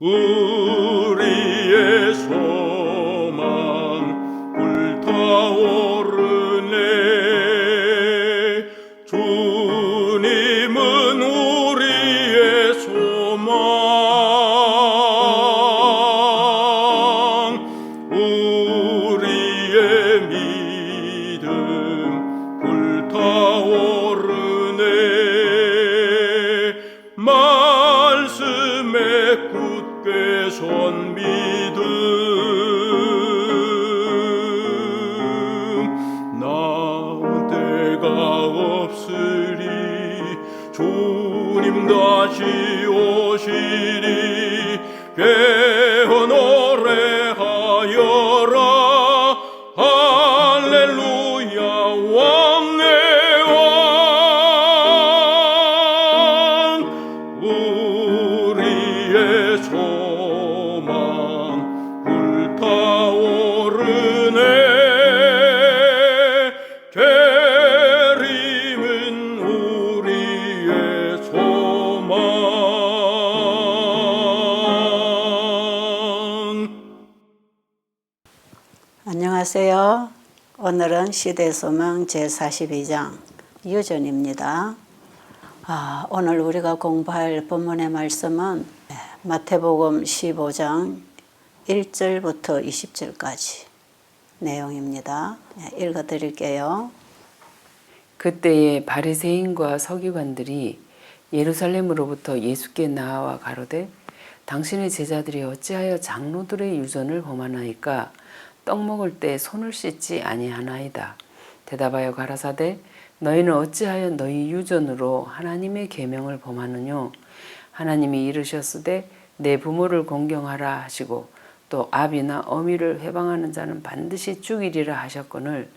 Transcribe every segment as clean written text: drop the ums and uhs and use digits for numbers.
우리의 소망 불타오르네. 주님은 우리의 소망, 우리의 믿음 불타오르네. 말씀에 굳게 선 믿음, 나은 때가 없으리. 주님 다시 오시리. 깨어 노래하여라. 할렐루야. 왕의 왕, 우리의 소망 불타오르네. 계림은 우리의 소망. 안녕하세요. 오늘은 시대소망 제42장 유전입니다. 오늘 우리가 공부할 본문의 말씀은 마태복음 15장 1절부터 20절까지 내용입니다. 읽어드릴게요. 그때에 바리새인과 서기관들이 예루살렘으로부터 예수께 나와 가로되 당신의 제자들이 어찌하여 장로들의 유전을 범하나이까? 떡 먹을 때 손을 씻지 아니하나이다. 대답하여 가라사대 너희는 어찌하여 너희 유전으로 하나님의 계명을 범하느뇨? 하나님이 이르셨으되 내 부모를 공경하라 하시고 또 아비나 어미를 회방하는 자는 반드시 죽이리라 하셨거늘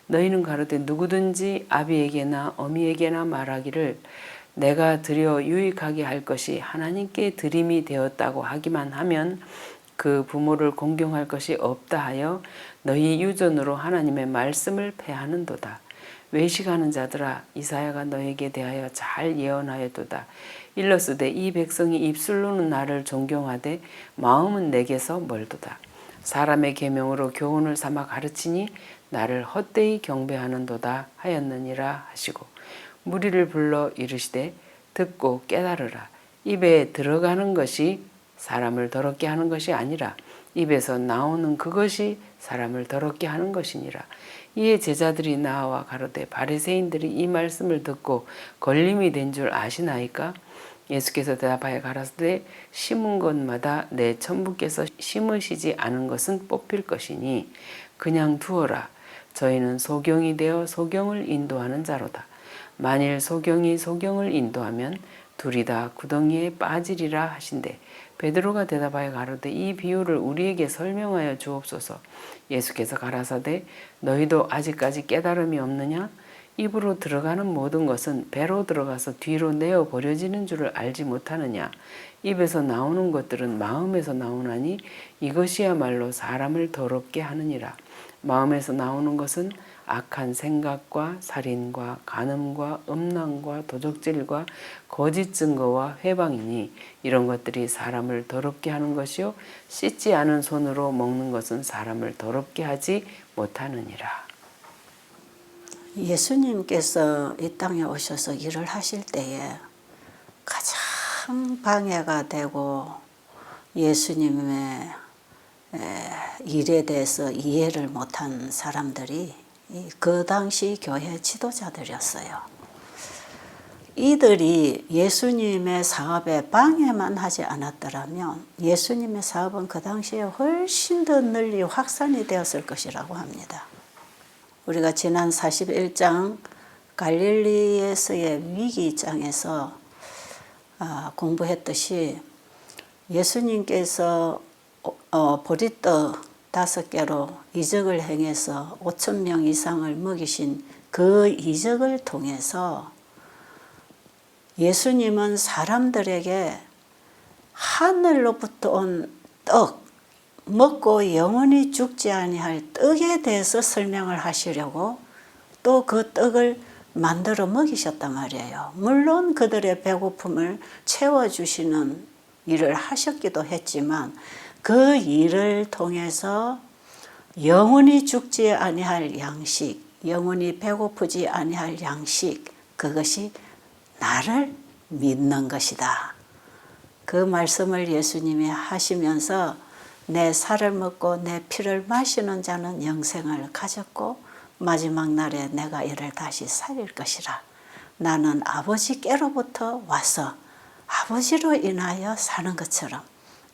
너희는 가로되 누구든지 아비에게나 어미에게나 말하기를 내가 드려 유익하게 할 것이 하나님께 드림이 되었다고 하기만 하면 그 부모를 공경할 것이 없다 하여 너희 유전으로 하나님의 말씀을 폐하는도다. 외식하는 자들아, 이사야가 너에게 대하여 잘 예언하였도다. 일러스되 이 백성이 입술로는 나를 존경하되 마음은 내게서 멀도다. 사람의 계명으로 교훈을 삼아 가르치니 나를 헛되이 경배하는도다 하였느니라 하시고 무리를 불러 이르시되 듣고 깨달으라. 입에 들어가는 것이 사람을 더럽게 하는 것이 아니라 입에서 나오는 그것이 사람을 더럽게 하는 것이니라. 이에 제자들이 나와 가로되 바리새인들이 이 말씀을 듣고 걸림이 된 줄 아시나이까? 예수께서 대답하여 가라사대 심은 것마다 내 천부께서 심으시지 않은 것은 뽑힐 것이니 그냥 두어라. 저희는 소경이 되어 소경을 인도하는 자로다. 만일 소경이 소경을 인도하면 둘이 다 구덩이에 빠지리라 하신대. 베드로가 대답하여 가로되 이 비유를 우리에게 설명하여 주옵소서. 예수께서 가라사대 너희도 아직까지 깨달음이 없느냐? 입으로 들어가는 모든 것은 배로 들어가서 뒤로 내어 버려지는 줄을 알지 못하느냐? 입에서 나오는 것들은 마음에서 나오나니 이것이야말로 사람을 더럽게 하느니라. 마음에서 나오는 것은 악한 생각과 살인과 간음과 음란과 도적질과 거짓 증거와 회방이니 이런 것들이 사람을 더럽게 하는 것이요 씻지 않은 손으로 먹는 것은 사람을 더럽게 하지 못하느니라. 예수님께서 이 땅에 오셔서 일을 하실 때에 가장 방해가 되고 예수님의 일에 대해서 이해를 못한 사람들이 그 당시 교회 지도자들이었어요. 이들이 예수님의 사업에 방해만 하지 않았더라면 예수님의 사업은 그 당시에 훨씬 더 널리 확산이 되었을 것이라고 합니다. 우리가 지난 41장 갈릴리에서의 위기장에서 공부했듯이 예수님께서 보리떡 5개로 이적을 행해서 5,000명 이상을 먹이신 그 이적을 통해서 예수님은 사람들에게 하늘로부터 온 떡, 먹고 영원히 죽지 아니할 떡에 대해서 설명을 하시려고 또 그 떡을 만들어 먹이셨단 말이에요. 물론 그들의 배고픔을 채워주시는 일을 하셨기도 했지만 그 일을 통해서 영원히 죽지 아니할 양식, 영원히 배고프지 아니할 양식, 그것이 나를 믿는 것이다. 그 말씀을 예수님이 하시면서 내 살을 먹고 내 피를 마시는 자는 영생을 가졌고 마지막 날에 내가 이를 다시 살릴 것이라. 나는 아버지께로부터 와서 아버지로 인하여 사는 것처럼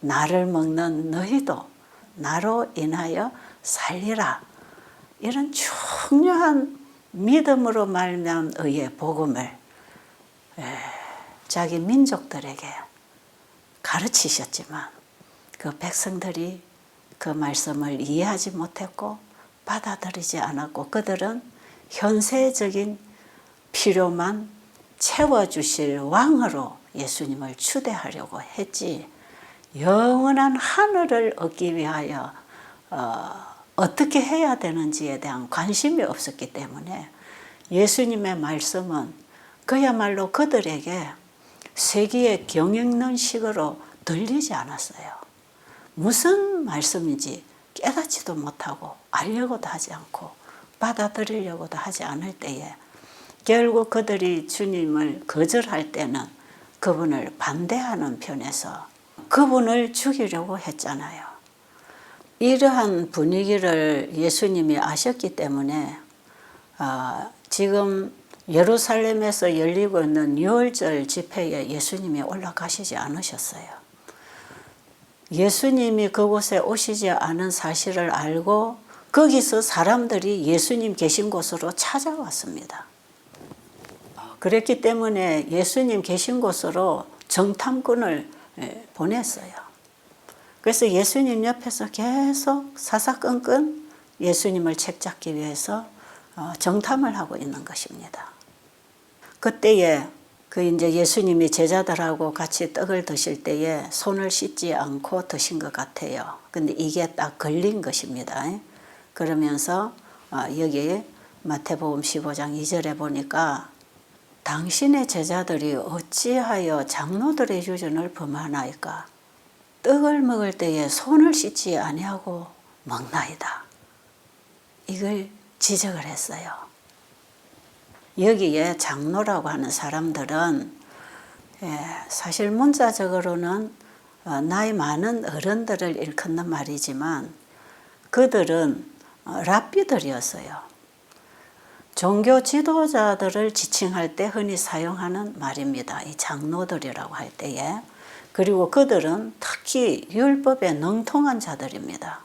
나를 먹는 너희도 나로 인하여 살리라. 이런 중요한 믿음으로 말미암은 의의 복음을 자기 민족들에게 가르치셨지만 그 백성들이 그 말씀을 이해하지 못했고 받아들이지 않았고 그들은 현세적인 필요만 채워주실 왕으로 예수님을 추대하려고 했지 영원한 하늘을 얻기 위하여 어떻게 해야 되는지에 대한 관심이 없었기 때문에 예수님의 말씀은 그야말로 그들에게 세기의 경읽는 식으로 들리지 않았어요. 무슨 말씀인지 깨닫지도 못하고 알려고도 하지 않고 받아들이려고도 하지 않을 때에 결국 그들이 주님을 거절할 때는 그분을 반대하는 편에서 그분을 죽이려고 했잖아요. 이러한 분위기를 예수님이 아셨기 때문에 지금 예루살렘에서 열리고 있는 유월절 집회에 예수님이 올라가시지 않으셨어요. 예수님이 그곳에 오시지 않은 사실을 알고 거기서 사람들이 예수님 계신 곳으로 찾아왔습니다. 그랬기 때문에 예수님 계신 곳으로 정탐꾼을 보냈어요. 그래서 예수님 옆에서 계속 사사건건 예수님을 책잡기 위해서 정탐을 하고 있는 것입니다. 그때에 그 이제 예수님이 제자들하고 같이 떡을 드실 때에 손을 씻지 않고 드신 것 같아요. 근데 이게 딱 걸린 것입니다. 그러면서 여기 마태복음 15장 2절에 보니까 당신의 제자들이 어찌하여 장로들의 유전을 범하나이까? 떡을 먹을 때에 손을 씻지 아니하고 먹나이다. 이걸 지적을 했어요. 여기에 장로라고 하는 사람들은 사실 문자적으로는 나이 많은 어른들을 일컫는 말이지만 그들은 랍비들이었어요. 종교 지도자들을 지칭할 때 흔히 사용하는 말입니다. 이 장로들이라고 할 때에. 그리고 그들은 특히 율법에 능통한 자들입니다.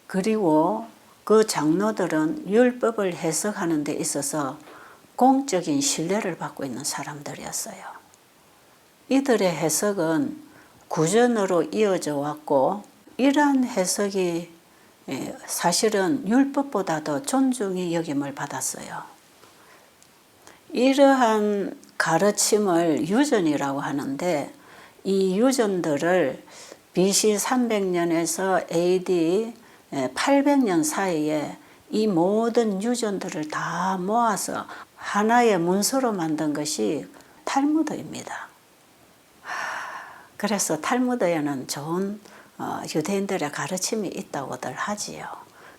그리고 그 장로들은 율법을 해석하는 데 있어서 공적인 신뢰를 받고 있는 사람들이었어요. 이들의 해석은 구전으로 이어져 왔고 이러한 해석이 사실은 율법보다도 존중이 여김을 받았어요. 이러한 가르침을 유전이라고 하는데 이 유전들을 BC 300년에서 AD 800년 사이에 이 모든 유전들을 다 모아서 하나의 문서로 만든 것이 탈무드입니다. 그래서 탈무드에는 좋은 유대인들의 가르침이 있다고들 하지요.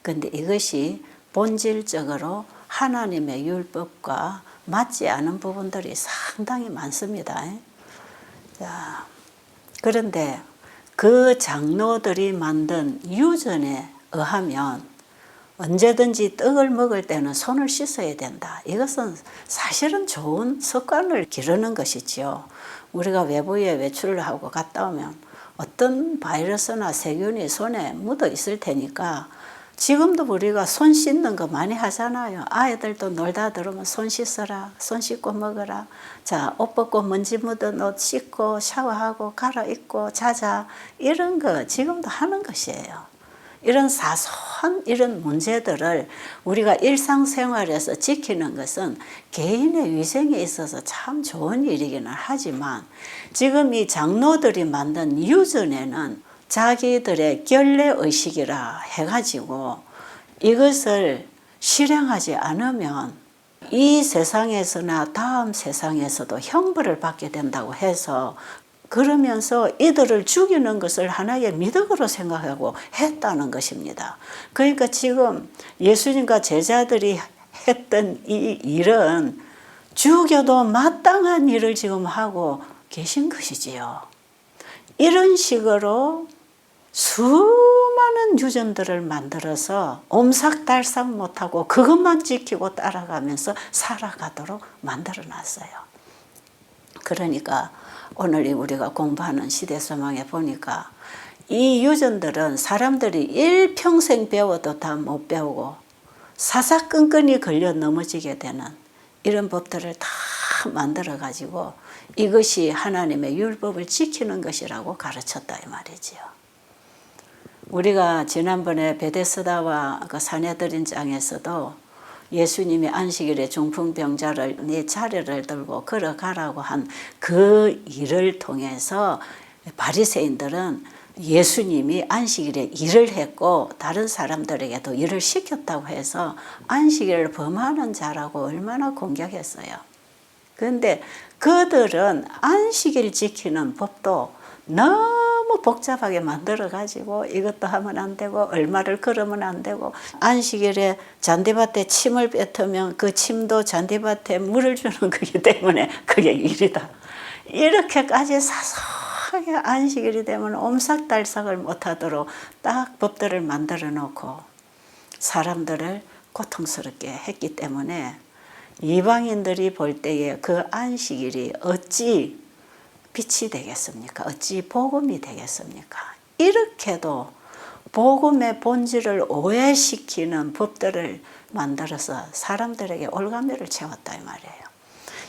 근데 이것이 본질적으로 하나님의 율법과 맞지 않은 부분들이 상당히 많습니다. 자, 그런데 그 장로들이 만든 유전에 의하면 언제든지 떡을 먹을 때는 손을 씻어야 된다. 이것은 사실은 좋은 습관을 기르는 것이지요. 우리가 외부에 외출을 하고 갔다 오면 어떤 바이러스나 세균이 손에 묻어 있을 테니까 지금도 우리가 손 씻는 거 많이 하잖아요. 아이들도 놀다 들어오면 손 씻어라, 손 씻고 먹어라. 자, 옷 벗고 먼지 묻은 옷 씻고 샤워하고 갈아입고 자자. 이런 거 지금도 하는 것이에요. 이런 사소한 이런 문제들을 우리가 일상생활에서 지키는 것은 개인의 위생에 있어서 참 좋은 일이기는 하지만 지금 이 장로들이 만든 유전에는 자기들의 결례의식이라 해가지고 이것을 실행하지 않으면 이 세상에서나 다음 세상에서도 형벌을 받게 된다고 해서 그러면서 이들을 죽이는 것을 하나의 미덕으로 생각하고 했다는 것입니다. 그러니까 지금 예수님과 제자들이 했던 이 일은 죽여도 마땅한 일을 지금 하고 계신 것이지요. 이런 식으로 수많은 유전들을 만들어서 옴삭달싹 못하고 그것만 지키고 따라가면서 살아가도록 만들어놨어요. 그러니까 오늘 우리가 공부하는 시대소망에 보니까 이 유전들은 사람들이 일평생 배워도 다 못 배우고 사사건건이 걸려 넘어지게 되는 이런 법들을 다 만들어 가지고 이것이 하나님의 율법을 지키는 것이라고 가르쳤다 이 말이지요. 우리가 지난번에 베데스다와 그 사내들인 장에서도 예수님이 안식일에 중풍병자를 네 자리를 들고 걸어가라고 한 그 일을 통해서 바리새인들은 예수님이 안식일에 일을 했고 다른 사람들에게도 일을 시켰다고 해서 안식일을 범하는 자라고 얼마나 공격했어요. 그런데 그들은 안식일 지키는 법도 너무 복잡하게 만들어가지고 이것도 하면 안 되고 얼마를 걸으면 안 되고 안식일에 잔디밭에 침을 뱉으면 그 침도 잔디밭에 물을 주는 거기 때문에 그게 일이다. 이렇게까지 사소하게 안식일이 되면 옴삭달싹을 못하도록 딱 법들을 만들어 놓고 사람들을 고통스럽게 했기 때문에 이방인들이 볼 때에 그 안식일이 어찌 빛이 되겠습니까? 어찌 복음이 되겠습니까? 이렇게도 복음의 본질을 오해시키는 법들을 만들어서 사람들에게 올가미를 채웠다 이 말이에요.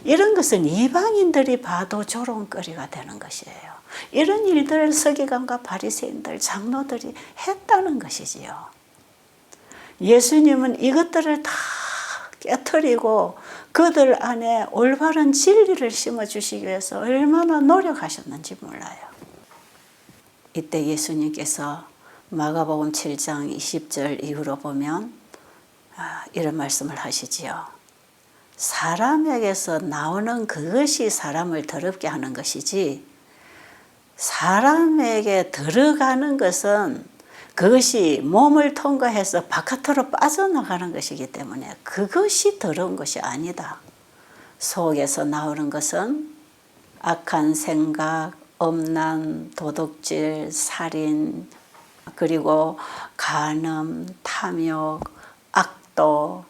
이런 것은 이방인들이 봐도 조롱거리가 되는 것이에요. 이런 일들을 서기관과 바리새인들, 장로들이 했다는 것이지요. 예수님은 이것들을 다 깨트리고 그들 안에 올바른 진리를 심어주시기 위해서 얼마나 노력하셨는지 몰라요. 이때 예수님께서 마가복음 7장 20절 이후로 보면 이런 말씀을 하시지요. 사람에게서 나오는 그것이 사람을 더럽게 하는 것이지 사람에게 들어가는 것은 그것이 몸을 통과해서 바깥으로 빠져나가는 것이기 때문에 그것이 더러운 것이 아니다. 속에서 나오는 것은 악한 생각, 엄난, 도둑질, 살인, 그리고 간음, 탐욕, 악도,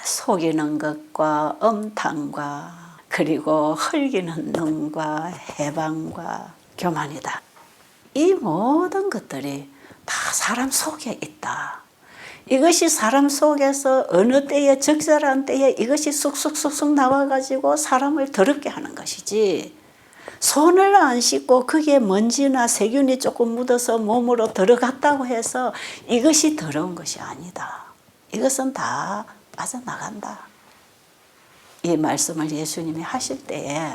속이는 것과 엄탕과 그리고 헐기는 눈과 해방과 교만이다. 이 모든 것들이 다 사람 속에 있다. 이것이 사람 속에서 어느 때에 적절한 때에 이것이 쑥쑥쑥쑥 나와가지고 사람을 더럽게 하는 것이지 손을 안 씻고 그게 먼지나 세균이 조금 묻어서 몸으로 들어갔다고 해서 이것이 더러운 것이 아니다. 이것은 다 빠져나간다. 이 말씀을 예수님이 하실 때에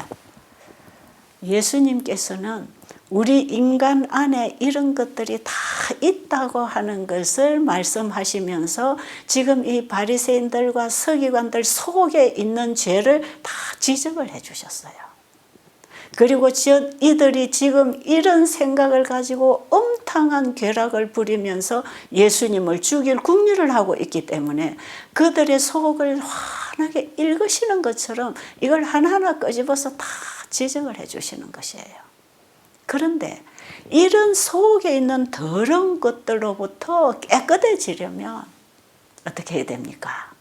예수님께서는 우리 인간 안에 이런 것들이 다 있다고 하는 것을 말씀하시면서 지금 이 바리새인들과 서기관들 속에 있는 죄를 다 지적을 해 주셨어요. 그리고 이들이 지금 이런 생각을 가지고 엄탕한 괴락을 부리면서 예수님을 죽일 궁리를 하고 있기 때문에 그들의 속을 환하게 읽으시는 것처럼 이걸 하나하나 끄집어서 다 지적을 해 주시는 것이에요. 그런데 이런 속에 있는 더러운 것들로부터 깨끗해지려면 어떻게 해야 됩니까?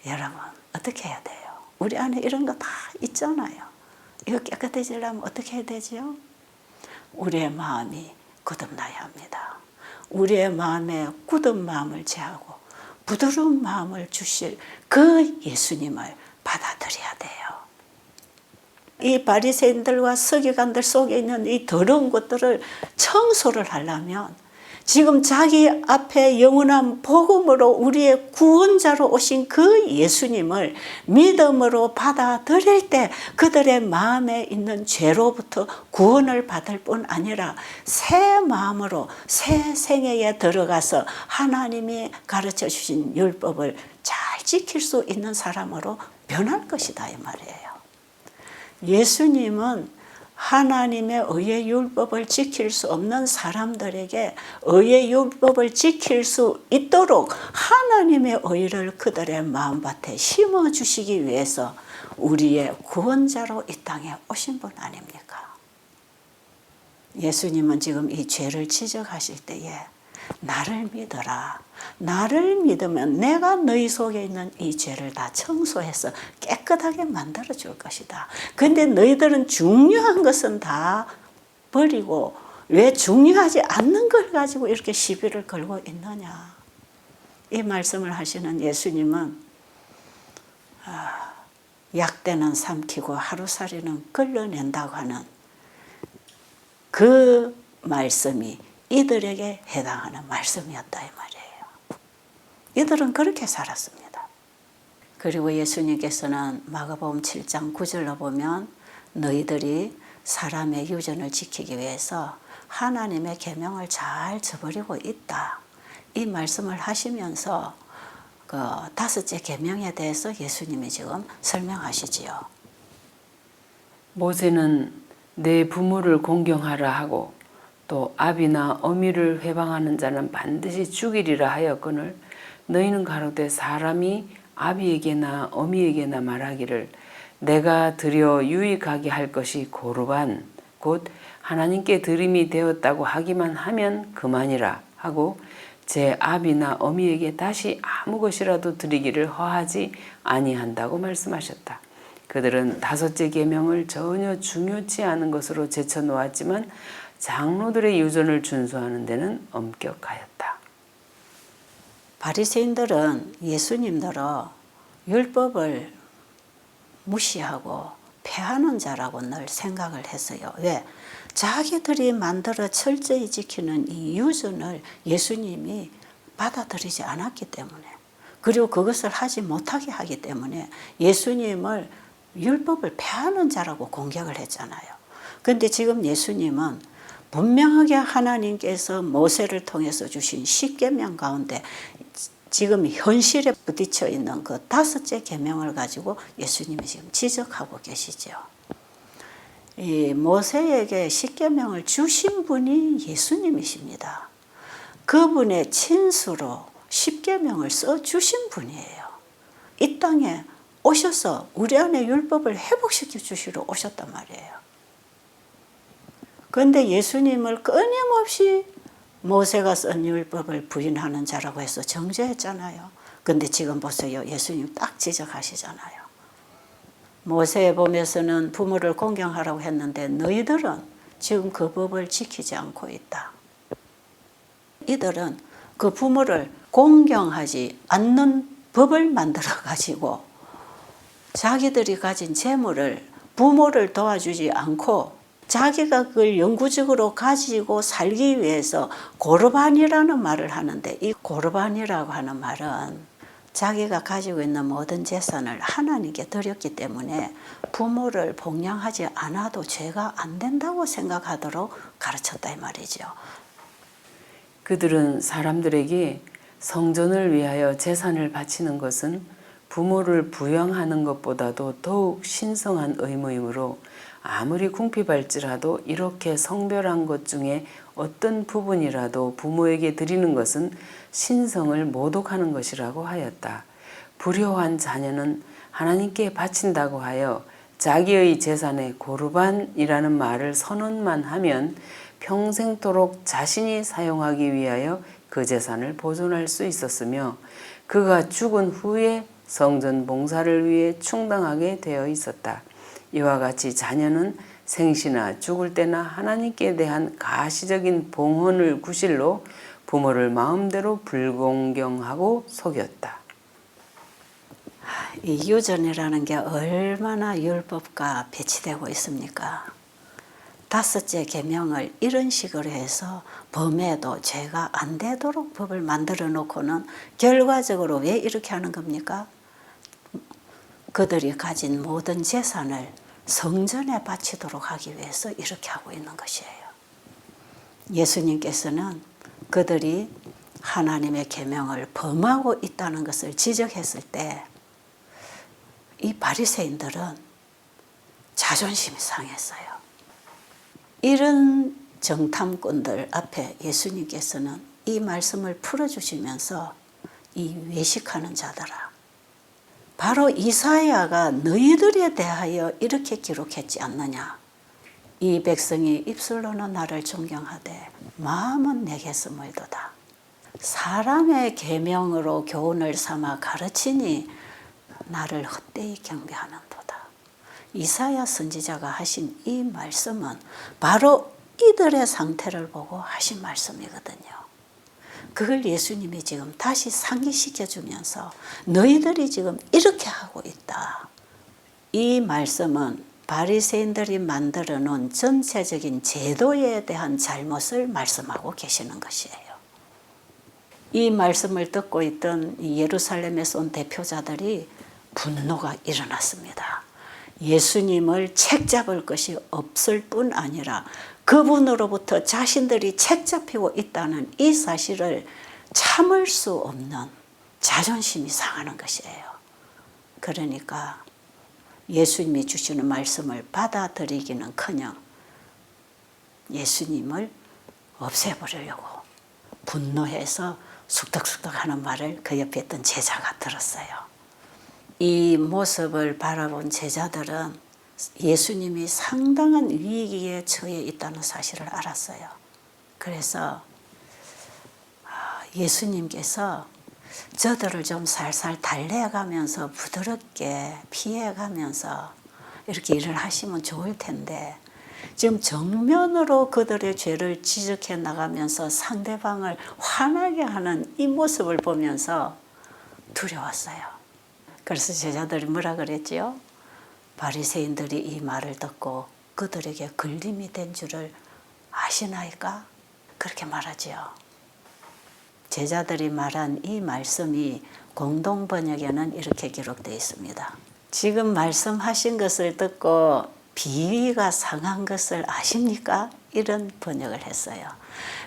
여러분 어떻게 해야 돼요? 우리 안에 이런 거 다 있잖아요. 이거 깨끗해지려면 어떻게 해야 되지요? 우리의 마음이 거듭나야 합니다. 우리의 마음에 굳은 마음을 제하고 부드러운 마음을 주실 그 예수님을 받아들여야 돼요. 이 바리새인들과 서기관들 속에 있는 이 더러운 것들을 청소를 하려면 지금 자기 앞에 영원한 복음으로 우리의 구원자로 오신 그 예수님을 믿음으로 받아들일 때 그들의 마음에 있는 죄로부터 구원을 받을 뿐 아니라 새 마음으로 새 생애에 들어가서 하나님이 가르쳐 주신 율법을 잘 지킬 수 있는 사람으로 변할 것이다 이 말이에요. 예수님은 하나님의 의의 율법을 지킬 수 없는 사람들에게 의의 율법을 지킬 수 있도록 하나님의 의를 그들의 마음밭에 심어주시기 위해서 우리의 구원자로 이 땅에 오신 분 아닙니까? 예수님은 지금 이 죄를 지적하실 때에 나를 믿어라. 나를 믿으면 내가 너희 속에 있는 이 죄를 다 청소해서 깨끗하게 만들어 줄 것이다. 근데 너희들은 중요한 것은 다 버리고 왜 중요하지 않는 걸 가지고 이렇게 시비를 걸고 있느냐. 이 말씀을 하시는 예수님은 약대는 삼키고 하루살이는 걸러낸다고 하는 그 말씀이 이들에게 해당하는 말씀이었다 이 말이에요. 이들은 그렇게 살았습니다. 그리고 예수님께서는 마가복음 7장 9절로 보면 너희들이 사람의 유전을 지키기 위해서 하나님의 계명을 잘 저버리고 있다. 이 말씀을 하시면서 그 다섯째 계명에 대해서 예수님이 지금 설명하시지요. 모세는 내 부모를 공경하라 하고 또 아비나 어미를 회방하는 자는 반드시 죽이리라 하였거늘 너희는 가로되 사람이 아비에게나 어미에게나 말하기를 내가 드려 유익하게 할 것이 고르반 곧 하나님께 드림이 되었다고 하기만 하면 그만이라 하고 제 아비나 어미에게 다시 아무 것이라도 드리기를 허하지 아니한다고 말씀하셨다. 그들은 다섯째 계명을 전혀 중요치 않은 것으로 제쳐놓았지만 장로들의 유전을 준수하는 데는 엄격하였다. 바리새인들은 예수님들어 율법을 무시하고 폐하는 자라고 늘 생각을 했어요. 왜? 자기들이 만들어 철저히 지키는 이 유전을 예수님이 받아들이지 않았기 때문에 그리고 그것을 하지 못하게 하기 때문에 예수님을 율법을 폐하는 자라고 공격을 했잖아요. 그런데 지금 예수님은 분명하게 하나님께서 모세를 통해서 주신 십계명 가운데 지금 현실에 부딪혀 있는 그 다섯째 계명을 가지고 예수님이 지금 지적하고 계시죠. 이 모세에게 십계명을 주신 분이 예수님이십니다. 그분의 친수로 십계명을 써 주신 분이에요. 이 땅에 오셔서 우리 안에 율법을 회복시켜 주시러 오셨단 말이에요. 그런데 예수님을 끊임없이 모세가 쓴 율법을 부인하는 자라고 해서 정죄했잖아요. 그런데 지금 보세요. 예수님 딱 지적하시잖아요. 모세에 보면서는 부모를 공경하라고 했는데 너희들은 지금 그 법을 지키지 않고 있다. 이들은 그 부모를 공경하지 않는 법을 만들어 가지고 자기들이 가진 재물을 부모를 도와주지 않고 자기가 그걸 영구적으로 가지고 살기 위해서 고르반이라는 말을 하는데 이 고르반이라고 하는 말은 자기가 가지고 있는 모든 재산을 하나님께 드렸기 때문에 부모를 봉양하지 않아도 죄가 안 된다고 생각하도록 가르쳤다 이 말이죠. 그들은 사람들에게 성전을 위하여 재산을 바치는 것은 부모를 부양하는 것보다도 더욱 신성한 의무이므로 아무리 궁핍할지라도 이렇게 성별한 것 중에 어떤 부분이라도 부모에게 드리는 것은 신성을 모독하는 것이라고 하였다. 불효한 자녀는 하나님께 바친다고 하여 자기의 재산에 고르반이라는 말을 선언만 하면 평생토록 자신이 사용하기 위하여 그 재산을 보존할 수 있었으며 그가 죽은 후에 성전 봉사를 위해 충당하게 되어 있었다. 이와 같이 자녀는 생시나 죽을 때나 하나님께 대한 가시적인 봉헌을 구실로 부모를 마음대로 불공경하고 속였다. 이 유전이라는 게 얼마나 율법과 배치되고 있습니까? 다섯째 계명을 이런 식으로 해서 범해도 죄가 안 되도록 법을 만들어 놓고는 결과적으로 왜 이렇게 하는 겁니까? 그들이 가진 모든 재산을 성전에 바치도록 하기 위해서 이렇게 하고 있는 것이에요. 예수님께서는 그들이 하나님의 계명을 범하고 있다는 것을 지적했을 때 이 바리새인들은 자존심이 상했어요. 이런 정탐꾼들 앞에 예수님께서는 이 말씀을 풀어주시면서 이 외식하는 자들아, 바로 이사야가 너희들에 대하여 이렇게 기록했지 않느냐. 이 백성이 입술로는 나를 존경하되 마음은 내게서 멀도다. 사람의 계명으로 교훈을 삼아 가르치니 나를 헛되이 경배하는도다. 이사야 선지자가 하신 이 말씀은 바로 이들의 상태를 보고 하신 말씀이거든요. 그걸 예수님이 지금 다시 상기시켜 주면서 너희들이 지금 이렇게 하고 있다. 이 말씀은 바리새인들이 만들어 놓은 전체적인 제도에 대한 잘못을 말씀하고 계시는 것이에요. 이 말씀을 듣고 있던 예루살렘에서 온 대표자들이 분노가 일어났습니다. 예수님을 책잡을 것이 없을 뿐 아니라 그분으로부터 자신들이 책잡히고 있다는 이 사실을 참을 수 없는 자존심이 상하는 것이에요. 그러니까 예수님이 주시는 말씀을 받아들이기는커녕 예수님을 없애버리려고 분노해서 숙덕숙덕 하는 말을 그 옆에 있던 제자가 들었어요. 이 모습을 바라본 제자들은 예수님이 상당한 위기에 처해 있다는 사실을 알았어요. 그래서 예수님께서 저들을 좀 살살 달래가면서 부드럽게 피해가면서 이렇게 일을 하시면 좋을 텐데 지금 정면으로 그들의 죄를 지적해 나가면서 상대방을 화나게 하는 이 모습을 보면서 두려웠어요. 그래서 제자들이 뭐라 그랬지요? 바리새인들이 이 말을 듣고 그들에게 걸림이 된 줄을 아시나이까? 그렇게 말하지요. 제자들이 말한 이 말씀이 공동 번역에는 이렇게 기록되어 있습니다. 지금 말씀하신 것을 듣고 비위가 상한 것을 아십니까? 이런 번역을 했어요.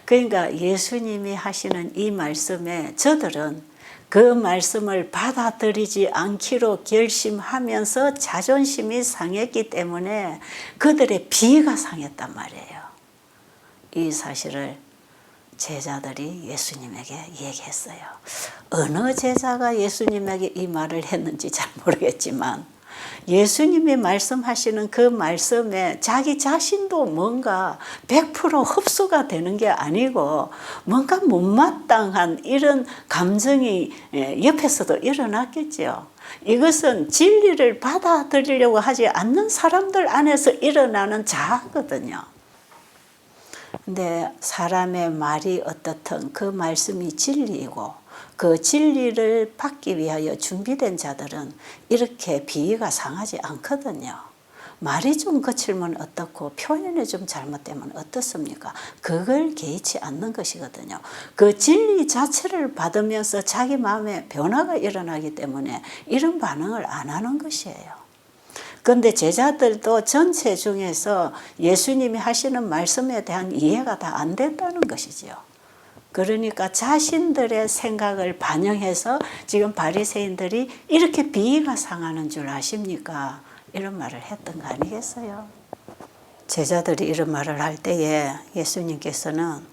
그러니까 예수님이 하시는 이 말씀에 저들은 그 말씀을 받아들이지 않기로 결심하면서 자존심이 상했기 때문에 그들의 비위가 상했단 말이에요. 이 사실을 제자들이 예수님에게 얘기했어요. 어느 제자가 예수님에게 이 말을 했는지 잘 모르겠지만 예수님이 말씀하시는 그 말씀에 자기 자신도 뭔가 100% 흡수가 되는 게 아니고 뭔가 못마땅한 이런 감정이 옆에서도 일어났겠죠. 이것은 진리를 받아들이려고 하지 않는 사람들 안에서 일어나는 자아거든요. 근데 사람의 말이 어떻든 그 말씀이 진리이고 그 진리를 받기 위하여 준비된 자들은 이렇게 비위가 상하지 않거든요. 말이 좀 거칠면 어떻고 표현이 좀 잘못되면 어떻습니까? 그걸 개의치 않는 것이거든요. 그 진리 자체를 받으면서 자기 마음에 변화가 일어나기 때문에 이런 반응을 안 하는 것이에요. 그런데 제자들도 전체 중에서 예수님이 하시는 말씀에 대한 이해가 다 안 됐다는 것이지요. 그러니까 자신들의 생각을 반영해서 지금 바리새인들이 이렇게 비위가 상하는 줄 아십니까? 이런 말을 했던 거 아니겠어요? 제자들이 이런 말을 할 때에 예수님께서는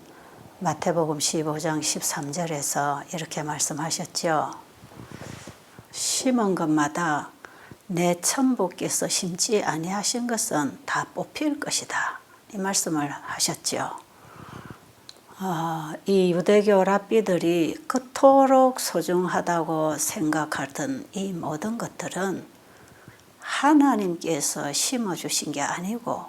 마태복음 15장 13절에서 이렇게 말씀하셨죠. 심은 것마다 내 천부께서 심지 아니하신 것은 다 뽑힐 것이다. 이 말씀을 하셨죠. 이 유대교 랍비들이 그토록 소중하다고 생각하던 이 모든 것들은 하나님께서 심어주신 게 아니고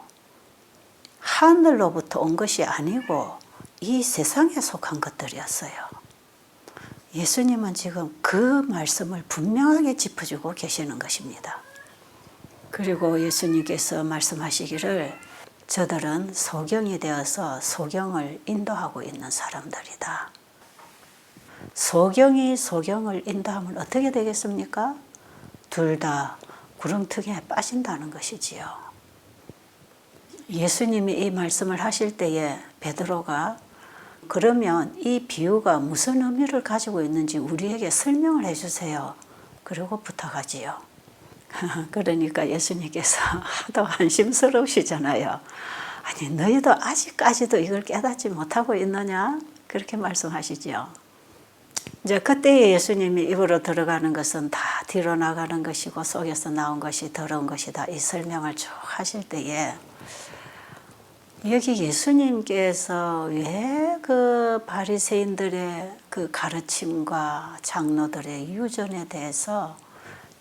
하늘로부터 온 것이 아니고 이 세상에 속한 것들이었어요. 예수님은 지금 그 말씀을 분명하게 짚어주고 계시는 것입니다. 그리고 예수님께서 말씀하시기를 저들은 소경이 되어서 소경을 인도하고 있는 사람들이다. 소경이 소경을 인도하면 어떻게 되겠습니까? 둘 다 구렁텅이에 빠진다는 것이지요. 예수님이 이 말씀을 하실 때에 베드로가 그러면 이 비유가 무슨 의미를 가지고 있는지 우리에게 설명을 해주세요. 그리고 부탁하지요. 그러니까 예수님께서 하도 한심스러우시잖아요. 아니 너희도 아직까지도 이걸 깨닫지 못하고 있느냐? 그렇게 말씀하시죠. 이제 그때 예수님이 입으로 들어가는 것은 다 뒤로 나가는 것이고 속에서 나온 것이 더러운 것이다. 이 설명을 쭉 하실 때에 여기 예수님께서 왜 그 바리새인들의 그 가르침과 장로들의 유전에 대해서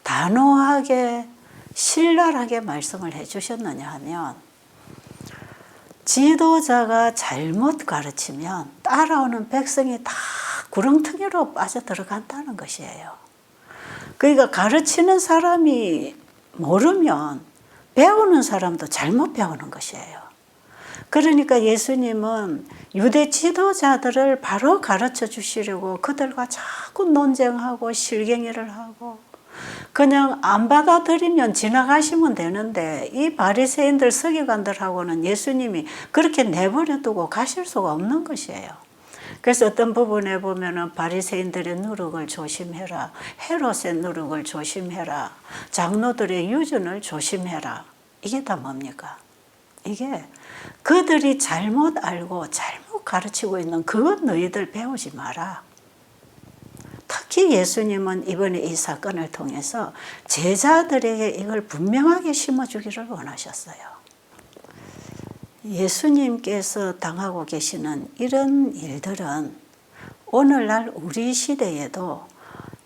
단호하게 신랄하게 말씀을 해주셨느냐 하면 지도자가 잘못 가르치면 따라오는 백성이 다 구렁텅이로 빠져들어간다는 것이에요. 그러니까 가르치는 사람이 모르면 배우는 사람도 잘못 배우는 것이에요. 그러니까 예수님은 유대 지도자들을 바로 가르쳐 주시려고 그들과 자꾸 논쟁하고 실갱이를 하고 그냥 안 받아들이면 지나가시면 되는데 이 바리새인들 서기관들하고는 예수님이 그렇게 내버려 두고 가실 수가 없는 것이에요. 그래서 어떤 부분에 보면은 바리새인들의 누룩을 조심해라, 헤롯의 누룩을 조심해라, 장로들의 유전을 조심해라. 이게 다 뭡니까? 이게 그들이 잘못 알고 잘못 가르치고 있는 그것 너희들 배우지 마라. 특히 예수님은 이번에 이 사건을 통해서 제자들에게 이걸 분명하게 심어주기를 원하셨어요. 예수님께서 당하고 계시는 이런 일들은 오늘날 우리 시대에도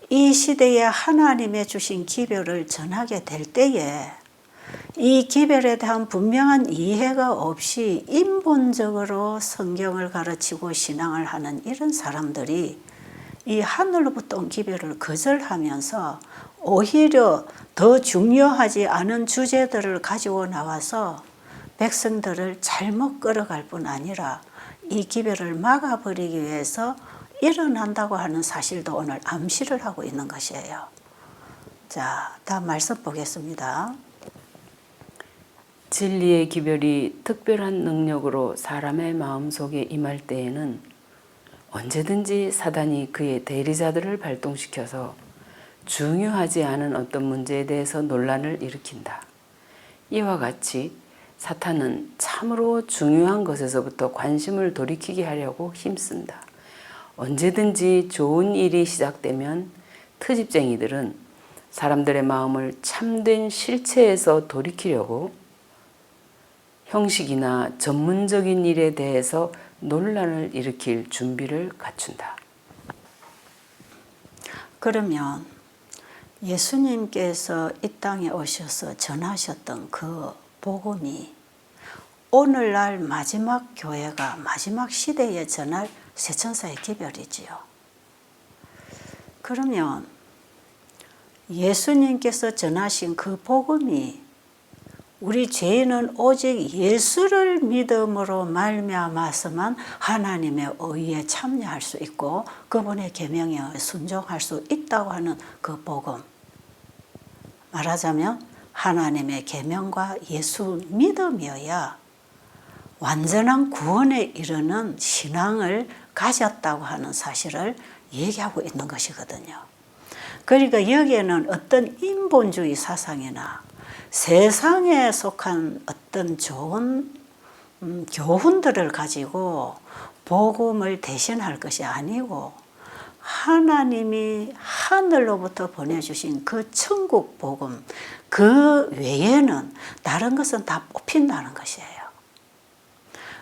이 시대에 하나님의 주신 기별을 전하게 될 때에 이 기별에 대한 분명한 이해가 없이 인본적으로 성경을 가르치고 신앙을 하는 이런 사람들이 이 하늘로부터 온 기별을 거절하면서 오히려 더 중요하지 않은 주제들을 가지고 나와서 백성들을 잘못 끌어갈 뿐 아니라 이 기별을 막아버리기 위해서 일어난다고 하는 사실도 오늘 암시를 하고 있는 것이에요. 자, 다음 말씀 보겠습니다. 진리의 기별이 특별한 능력으로 사람의 마음속에 임할 때에는 언제든지 사단이 그의 대리자들을 발동시켜서 중요하지 않은 어떤 문제에 대해서 논란을 일으킨다. 이와 같이 사탄은 참으로 중요한 것에서부터 관심을 돌이키게 하려고 힘쓴다. 언제든지 좋은 일이 시작되면 트집쟁이들은 사람들의 마음을 참된 실체에서 돌이키려고 형식이나 전문적인 일에 대해서 논란을 일으킬 준비를 갖춘다. 그러면 예수님께서 이 땅에 오셔서 전하셨던 그 복음이 오늘날 마지막 교회가 마지막 시대에 전할 세천사의 기별이지요. 그러면 예수님께서 전하신 그 복음이 우리 죄인은 오직 예수를 믿음으로 말미암아서만 하나님의 의에 참여할 수 있고 그분의 계명에 순종할 수 있다고 하는 그 복음. 말하자면 하나님의 계명과 예수 믿음이어야 완전한 구원에 이르는 신앙을 가졌다고 하는 사실을 얘기하고 있는 것이거든요. 그러니까 여기에는 어떤 인본주의 사상이나 세상에 속한 어떤 좋은 교훈들을 가지고 복음을 대신할 것이 아니고 하나님이 하늘로부터 보내주신 그 천국 복음 그 외에는 다른 것은 다 뽑힌다는 것이에요.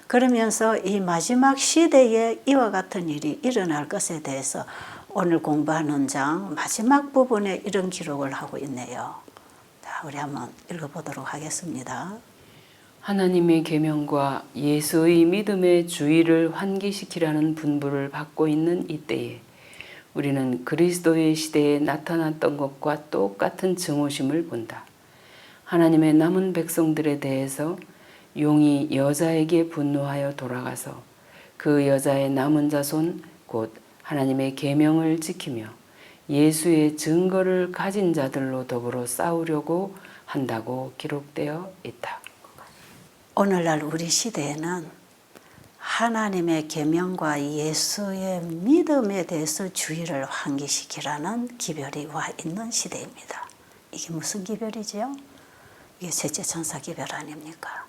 그러면서 이 마지막 시대에 이와 같은 일이 일어날 것에 대해서 오늘 공부하는 장 마지막 부분에 이런 기록을 하고 있네요. 우리 한번 읽어보도록 하겠습니다. 하나님의 계명과 예수의 믿음의 주의를 환기시키라는 분부를 받고 있는 이때에 우리는 그리스도의 시대에 나타났던 것과 똑같은 증오심을 본다. 하나님의 남은 백성들에 대해서 용이 여자에게 분노하여 돌아가서 그 여자의 남은 자손 곧 하나님의 계명을 지키며 예수의 증거를 가진 자들로 더불어 싸우려고 한다고 기록되어 있다. 오늘날 우리 시대에는 하나님의 계명과 예수의 믿음에 대해서 주의를 환기시키라는 기별이 와 있는 시대입니다. 이게 무슨 기별이지요? 이게 셋째 천사 기별 아닙니까?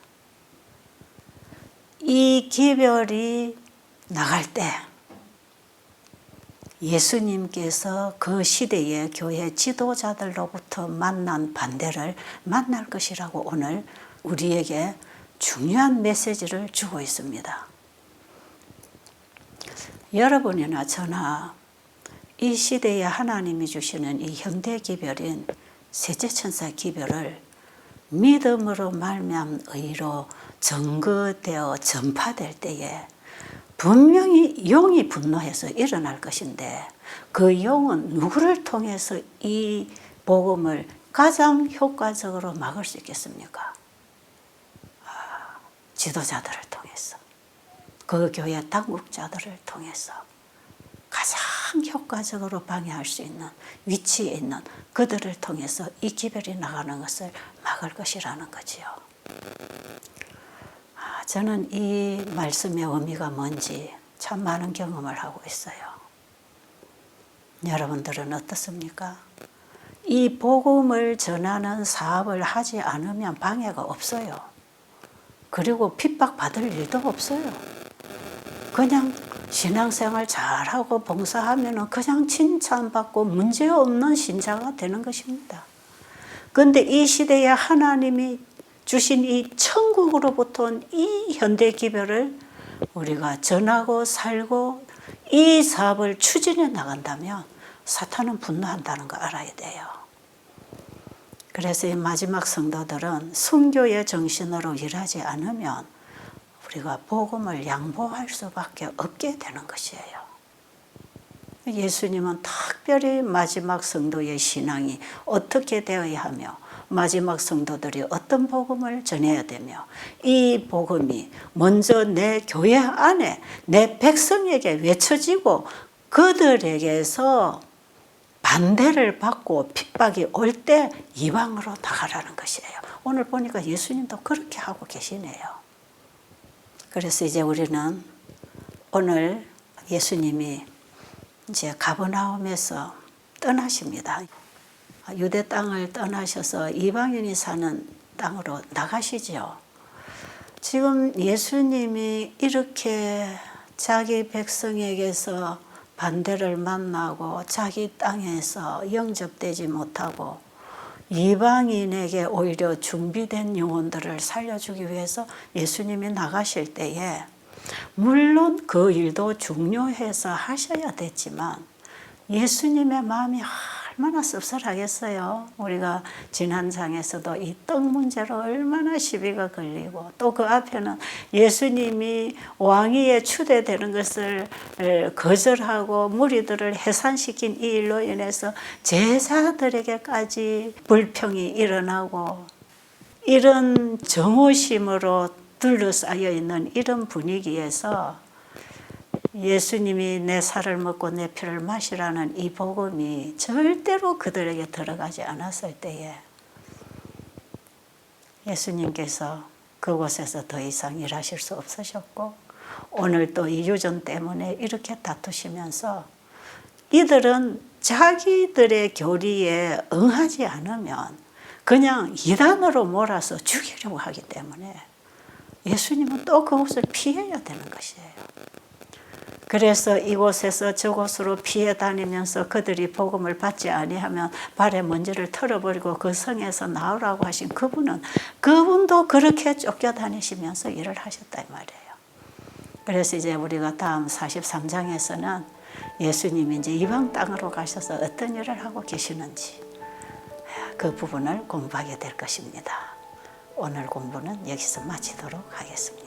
이 기별이 나갈 때 예수님께서 그 시대의 교회 지도자들로부터 만난 반대를 만날 것이라고 오늘 우리에게 중요한 메시지를 주고 있습니다. 여러분이나 저나 이 시대에 하나님이 주시는 이 현대 기별인 세제천사 기별을 믿음으로 말미암은 의로 증거되어 전파될 때에 분명히 용이 분노해서 일어날 것인데 그 용은 누구를 통해서 이 복음을 가장 효과적으로 막을 수 있겠습니까? 지도자들을 통해서, 그 교회 당국자들을 통해서 가장 효과적으로 방해할 수 있는 위치에 있는 그들을 통해서 이 기별이 나가는 것을 막을 것이라는 거지요. 저는 이 말씀의 의미가 뭔지 참 많은 경험을 하고 있어요. 여러분들은 어떻습니까? 이 복음을 전하는 사업을 하지 않으면 방해가 없어요. 그리고 핍박받을 일도 없어요. 그냥 신앙생활 잘하고 봉사하면 그냥 칭찬받고 문제없는 신자가 되는 것입니다. 그런데 이 시대에 하나님이 주신 이 천국으로부터 온 이 현대 기별을 우리가 전하고 살고 이 사업을 추진해 나간다면 사탄은 분노한다는 거 알아야 돼요. 그래서 이 마지막 성도들은 순교의 정신으로 일하지 않으면 우리가 복음을 양보할 수밖에 없게 되는 것이에요. 예수님은 특별히 마지막 성도의 신앙이 어떻게 되어야 하며 마지막 성도들이 어떤 복음을 전해야 되며 이 복음이 먼저 내 교회 안에 내 백성에게 외쳐지고 그들에게서 반대를 받고 핍박이 올 때 이방으로 나가라는 것이에요. 오늘 보니까 예수님도 그렇게 하고 계시네요. 그래서 이제 우리는 오늘 예수님이 이제 가버나움에서 떠나십니다. 유대 땅을 떠나셔서 이방인이 사는 땅으로 나가시죠. 지금 예수님이 이렇게 자기 백성에게서 반대를 만나고 자기 땅에서 영접되지 못하고 이방인에게 오히려 준비된 영혼들을 살려주기 위해서 예수님이 나가실 때에 물론 그 일도 중요해서 하셔야 됐지만 예수님의 마음이 얼마나 씁쓸하겠어요. 우리가 지난 장에서도 이 떡 문제로 얼마나 시비가 걸리고 또 그 앞에는 예수님이 왕위에 추대되는 것을 거절하고 무리들을 해산시킨 이 일로 인해서 제자들에게까지 불평이 일어나고 이런 정오심으로 둘러싸여 있는 이런 분위기에서 예수님이 내 살을 먹고 내 피를 마시라는 이 복음이 절대로 그들에게 들어가지 않았을 때에 예수님께서 그곳에서 더 이상 일하실 수 없으셨고 오늘 또 이 유전 때문에 이렇게 다투시면서 이들은 자기들의 교리에 응하지 않으면 그냥 이단으로 몰아서 죽이려고 하기 때문에 예수님은 또 그곳을 피해야 되는 것이에요. 그래서 이곳에서 저곳으로 피해 다니면서 그들이 복음을 받지 아니하면 발에 먼지를 털어버리고 그 성에서 나오라고 하신 그분도 그렇게 쫓겨다니시면서 일을 하셨다 이 말이에요. 그래서 이제 우리가 다음 43장에서는 예수님이 이제 이방 땅으로 가셔서 어떤 일을 하고 계시는지 그 부분을 공부하게 될 것입니다. 오늘 공부는 여기서 마치도록 하겠습니다.